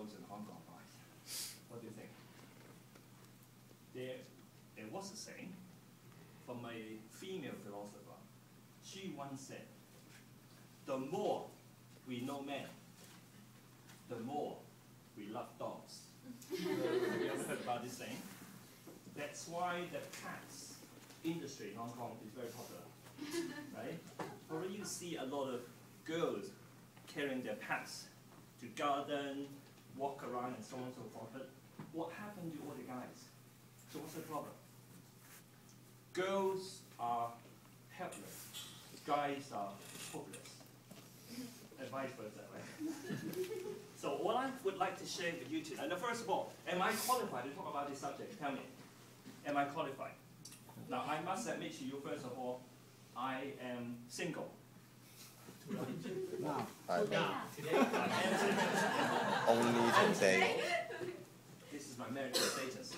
girls in Hong Kong, right? What do you think? There was a saying from a female philosopher. She once said, the more we know men, the more we love dogs. Have you ever heard about this saying? That's why the pets industry in Hong Kong is very popular, right? Already you see a lot of girls carrying their pets to garden, walk around, and so on and so forth. But what happened to all the guys? So what's the problem? Girls are helpless, guys are hopeless, and vice versa, right? So what I would like to share with you today, and first of all, am I qualified to talk about this subject? Tell me, am I qualified? Now I must admit to you, first of all, I am single. Now. Today. Only today. This is my marital status.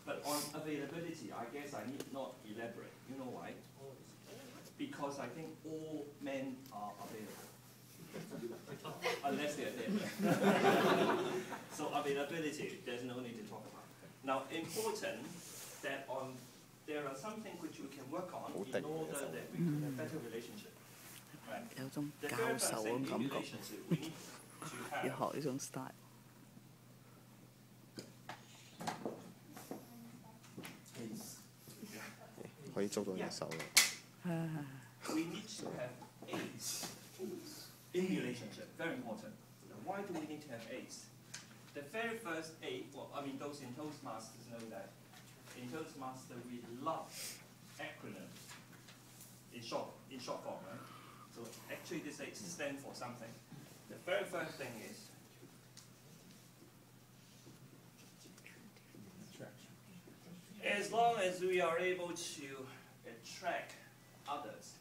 But on availability, I guess I need not elaborate. You know why? Because I think all men are available. Unless they are dead. So availability, there's no need to talk about. Now, important that there are some things which we can work on in order that we can have better relationship. Right? 有種 The 教 very 授 first 嘅 thing 感 in 覺， relationship we need to 要 have 學呢種 style。 可以捉到隻手啦。 we need to have aids in relationship. Very important. Why do we need to have aids? The very first aid, well, I mean, those in Toastmasters know that in Toastmaster we love acronyms in short form, right? So actually this aid stands for something. The very first thing is as long as we are able to attract others,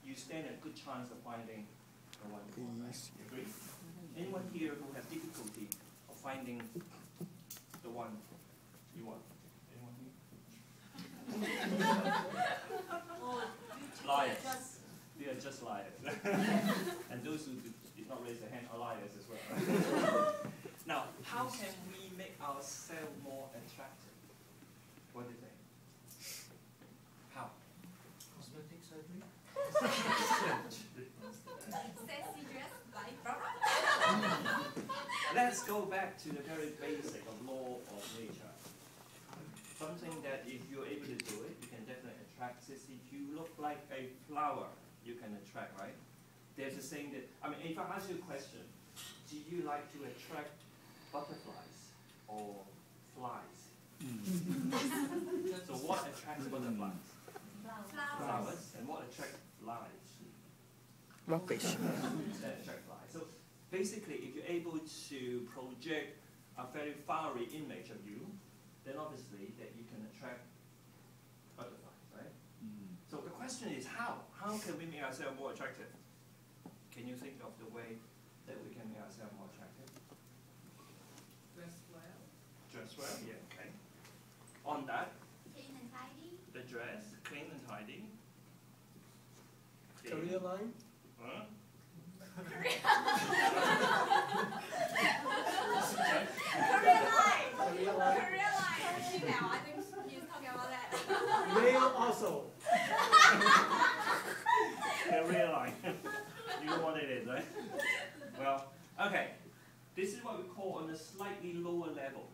you stand a good chance of finding the one you want, right? You agree? Anyone here who have difficulty of finding the one you want? Anyone here? Liars. We are just liars. And those who did not raise their hand are liars as well. Now, how can we make ourselves more attractive? What do you think? How? Cosmetic surgery? Sexy dress by Barbara. Let's go back to the very basic of law of nature. Something that if you're able to do it, you can definitely attract. If you look like a flower, you can attract, right? There's a saying that, I mean, if I ask you a question, do you like to attract butterflies or flies? So what attracts butterflies? Flowers. And what attracts flies? Rubbish。 That attract flies. So basically, if you're able to project a very fiery image of you, then obviously that you can attract butterflies, right? So the question is how? How can we make ourselves more attractive? Can you think of the way that we can make ourselves more attractive? Dress well. Dress well, yeah, okay. On that, Clean and tidy. the dress, clean and tidy. Career line? Huh? Career line. Career line. Career line. Female, I think he's talking about that. Male also. Career line. You know what it is, right? Well, okay. This is what we call on a slightly lower level.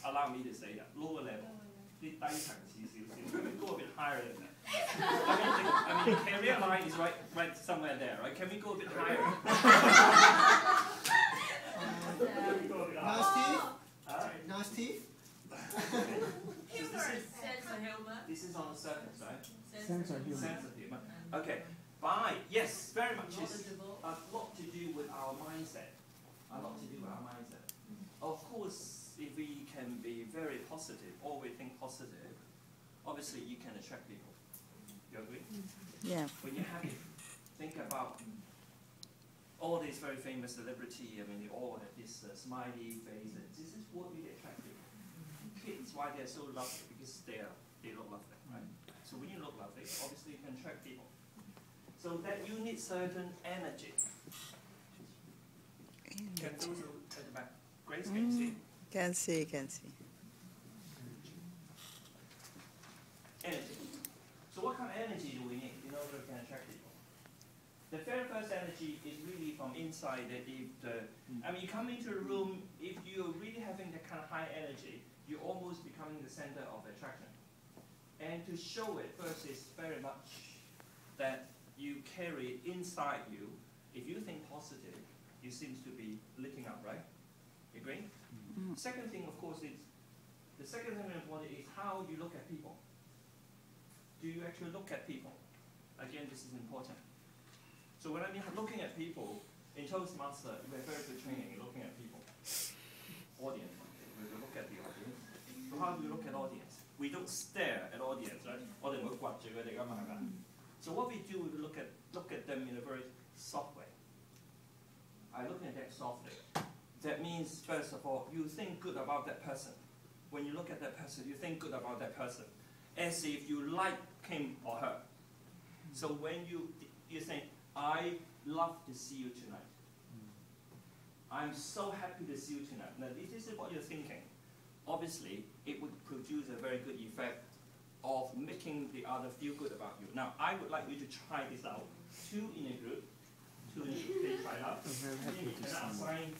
Allow me to say that. Lower level. 啲低層次少少. Can we go a bit higher than that? I mean, career line is right somewhere there, right? Can we go a bit higher? Nasty? Nasty? Humor. Sense of humor. This is on the surface, right? Sense of humor. Sense of humor. Okay. Yes, very much. It's a lot to do with our mindset. A lot to do with our mindset. Of course, if we can be very positive, always think positive, obviously you can attract people. You agree? Yeah. When you're happy, think about all these very famous celebrities. I mean, they all have this smiley face. And this is what really attracts people. Kids, why they're so lovely? Because they look lovely, right? So when you look lovely, obviously you can attract people. So that you need certain energy. Can those at the back Grace, can you see? Can see, can see. Energy. So what kind of energy do we need in order to attract people? The very first energy is really from inside. That if you come into a room, if you're really having that kind of high energy, you're almost becoming the center of attraction. And to show it, first is very much that you carry inside you. If you think positive, you seem to be lighting up, right? Agree? Mm. Second thing, of course, is the second thing important is how you look at people. Do you actually look at people? Again, this is important. So when I mean looking at people, in Toastmaster, we have very good training in looking at people. Audience. We look at the audience. So how do we look at audience? We don't stare at audience, right? So what we do, we look at them in a very soft way. I look at them softly. That means, first of all, you think good about that person. When you look at that person, you think good about that person, as if you like him or her. So when you say, I love to see you tonight. I'm so happy to see you tonight. Now, if this is what you're thinking, obviously, it would produce a very good effect of making the other feel good about you. Now, I would like you to try this out. Two in a group. Two in a group. Try it out. I'm very happy to And see you. assign